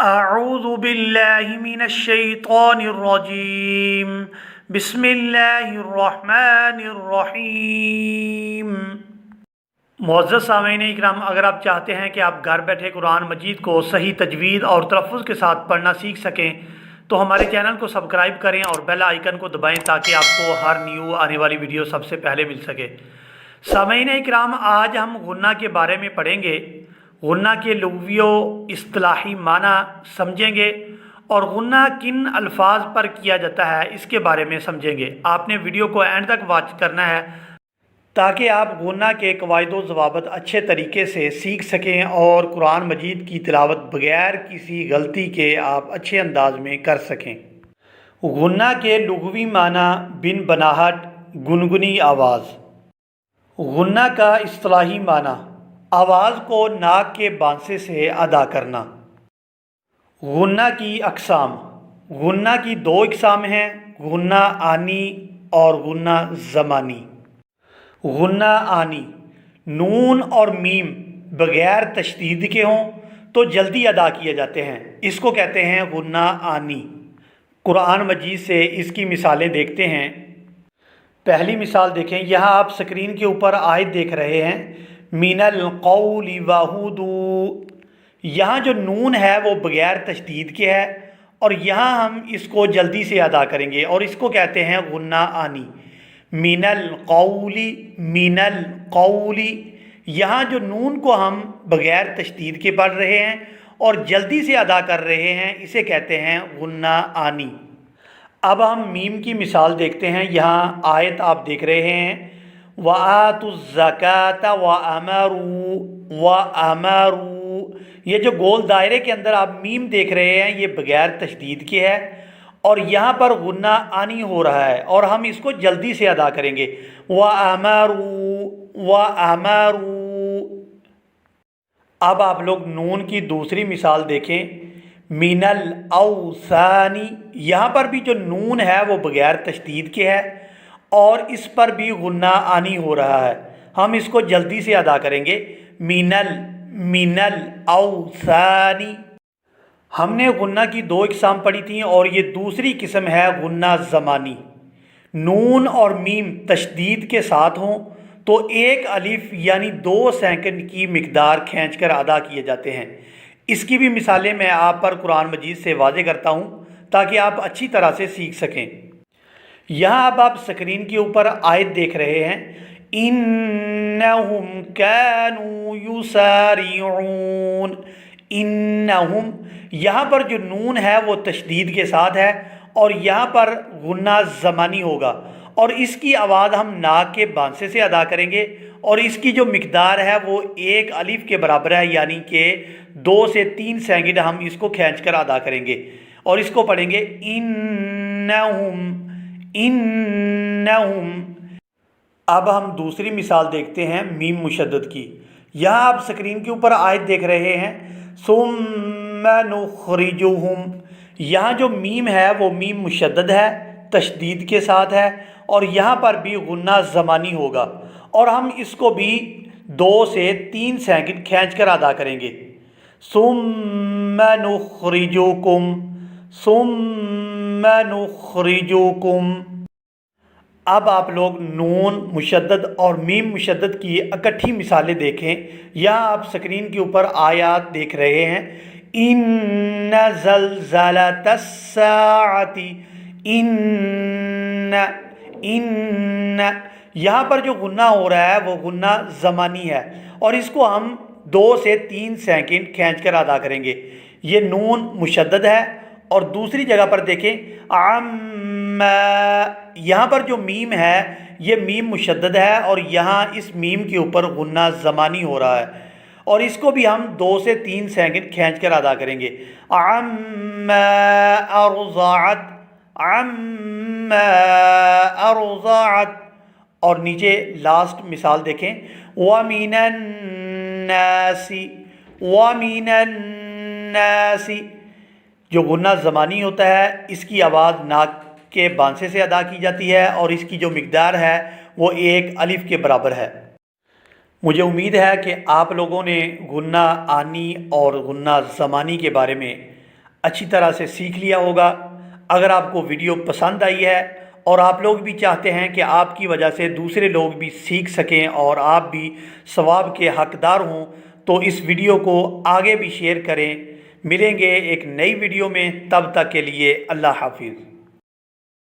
اعوذ باللہ من الشیطان الرجیم بسم اللہ الرحمن الرحیم۔ معزز سامعین اکرام، اگر آپ چاہتے ہیں کہ آپ گھر بیٹھے قرآن مجید کو صحیح تجوید اور تلفظ کے ساتھ پڑھنا سیکھ سکیں تو ہمارے چینل کو سبسکرائب کریں اور بیل آئیکن کو دبائیں تاکہ آپ کو ہر نیو آنے والی ویڈیو سب سے پہلے مل سکے۔ سامعین اکرام، آج ہم غنہ کے بارے میں پڑھیں گے۔ غنہ کے لغوی و اصطلاحی معنی سمجھیں گے اور غنہ کن الفاظ پر کیا جاتا ہے اس کے بارے میں سمجھیں گے۔ آپ نے ویڈیو کو اینڈ تک واچ کرنا ہے تاکہ آپ غنہ کے قواعد و ضوابط اچھے طریقے سے سیکھ سکیں اور قرآن مجید کی تلاوت بغیر کسی غلطی کے آپ اچھے انداز میں کر سکیں۔ غنہ کے لغوی معنی بن بناہٹ، گنگنی آواز۔ غنہ کا اصطلاحی معنی آواز کو ناک کے بانسے سے ادا کرنا۔ غنہ کی اقسام۔ غنہ کی دو اقسام ہیں، غنہ آنی اور غنہ زمانی۔ غنہ آنی نون اور میم بغیر تشدید کے ہوں تو جلدی ادا کیے جاتے ہیں، اس کو کہتے ہیں غنہ آنی۔ قرآن مجید سے اس کی مثالیں دیکھتے ہیں۔ پہلی مثال دیکھیں، یہاں آپ سکرین کے اوپر آیت دیکھ رہے ہیں، من القول وہدو۔ یہاں جو نون ہے وہ بغیر تشدید کے ہے اور یہاں ہم اس کو جلدی سے ادا کریں گے اور اس کو کہتے ہیں غنہ آنی۔ من القول، من القول، یہاں جو نون کو ہم بغیر تشدید کے پڑھ رہے ہیں اور جلدی سے ادا کر رہے ہیں اسے کہتے ہیں غنہ آنی۔ اب ہم میم کی مثال دیکھتے ہیں۔ یہاں آیت آپ دیکھ رہے ہیں، وَآتُوا الزَّكَاةَ وَأَمَرُوا، وَأَمَرُوا، یہ جو گول دائرے کے اندر آپ میم دیکھ رہے ہیں یہ بغیر تشدید کے ہے اور یہاں پر غنہ آنی ہو رہا ہے اور ہم اس کو جلدی سے ادا کریں گے، وَأَمَرُوا، وَأَمَرُوا۔ اب آپ لوگ نون کی دوسری مثال دیکھیں، من الاوثانی، یہاں پر بھی جو نون ہے وہ بغیر تشدید کے ہے اور اس پر بھی غنہ آنی ہو رہا ہے، ہم اس کو جلدی سے ادا کریں گے، من الاوثانی۔ ہم نے غنہ کی دو اقسام پڑھی تھیں اور یہ دوسری قسم ہے غنہ زمانی۔ نون اور میم تشدید کے ساتھ ہوں تو ایک الف یعنی 2 سیکنڈ کی مقدار کھینچ کر ادا کیے جاتے ہیں۔ اس کی بھی مثالیں میں آپ پر قرآن مجید سے واضح کرتا ہوں تاکہ آپ اچھی طرح سے سیکھ سکیں۔ یہاں اب آپ سکرین کے اوپر آیت دیکھ رہے ہیں، انہم کانوا یسارعون۔ انہم، یہاں پر جو نون ہے وہ تشدید کے ساتھ ہے اور یہاں پر غنہ زمانی ہوگا اور اس کی آواز ہم ناک کے بانسے سے ادا کریں گے اور اس کی جو مقدار ہے وہ 1 الف کے برابر ہے، یعنی کہ 2 سے 3 سیکنڈ ہم اس کو کھینچ کر ادا کریں گے اور اس کو پڑھیں گے، انہم، انہم۔ اب ہم دوسری مثال دیکھتے ہیں میم مشدد کی۔ یہاں آپ سکرین کے اوپر آیت دیکھ رہے ہیں، ثم نخرجہم، یہاں جو میم ہے وہ میم مشدد ہے، تشدید کے ساتھ ہے اور یہاں پر بھی غنہ زمانی ہوگا اور ہم اس کو بھی 2 سے 3 سیکنڈ کھینچ کر ادا کریں گے، ثم نخرجکم، ثم نخرجکم۔ اب آپ لوگ نون مشدد اور میم مشدد کی اکٹھی مثالیں دیکھیں۔ یہاں آپ سکرین کے اوپر آیات دیکھ رہے ہیں، ان زلزلۃ الساعۃ، ان، یہاں پر جو غنہ ہو رہا ہے وہ غنہ زمانی ہے اور اس کو ہم 2 سے 3 سیکنڈ کھینچ کر ادا کریں گے۔ یہ نون مشدد ہے اور دوسری جگہ پر دیکھیں، یہاں پر جو میم ہے یہ میم مشدد ہے اور یہاں اس میم کے اوپر غنہ زمانی ہو رہا ہے اور اس کو بھی ہم 2 سے 3 سیکنڈ کھینچ کر ادا کریں گے، ارضعت، ارضعت۔ اور نیچے لاسٹ مثال دیکھیں، وَمِنَ النَّاسِ، وَمِنَ النَّاسِ، جو غنہ زمانی ہوتا ہے اس کی آواز ناک کے بانسے سے ادا کی جاتی ہے اور اس کی جو مقدار ہے وہ 1 الف کے برابر ہے۔ مجھے امید ہے کہ آپ لوگوں نے غنہ آنی اور غنہ زمانی کے بارے میں اچھی طرح سے سیکھ لیا ہوگا۔ اگر آپ کو ویڈیو پسند آئی ہے اور آپ لوگ بھی چاہتے ہیں کہ آپ کی وجہ سے دوسرے لوگ بھی سیکھ سکیں اور آپ بھی ثواب کے حقدار ہوں، تو اس ویڈیو کو آگے بھی شیئر کریں۔ ملیں گے ایک نئی ویڈیو میں، تب تک کے لیے اللہ حافظ۔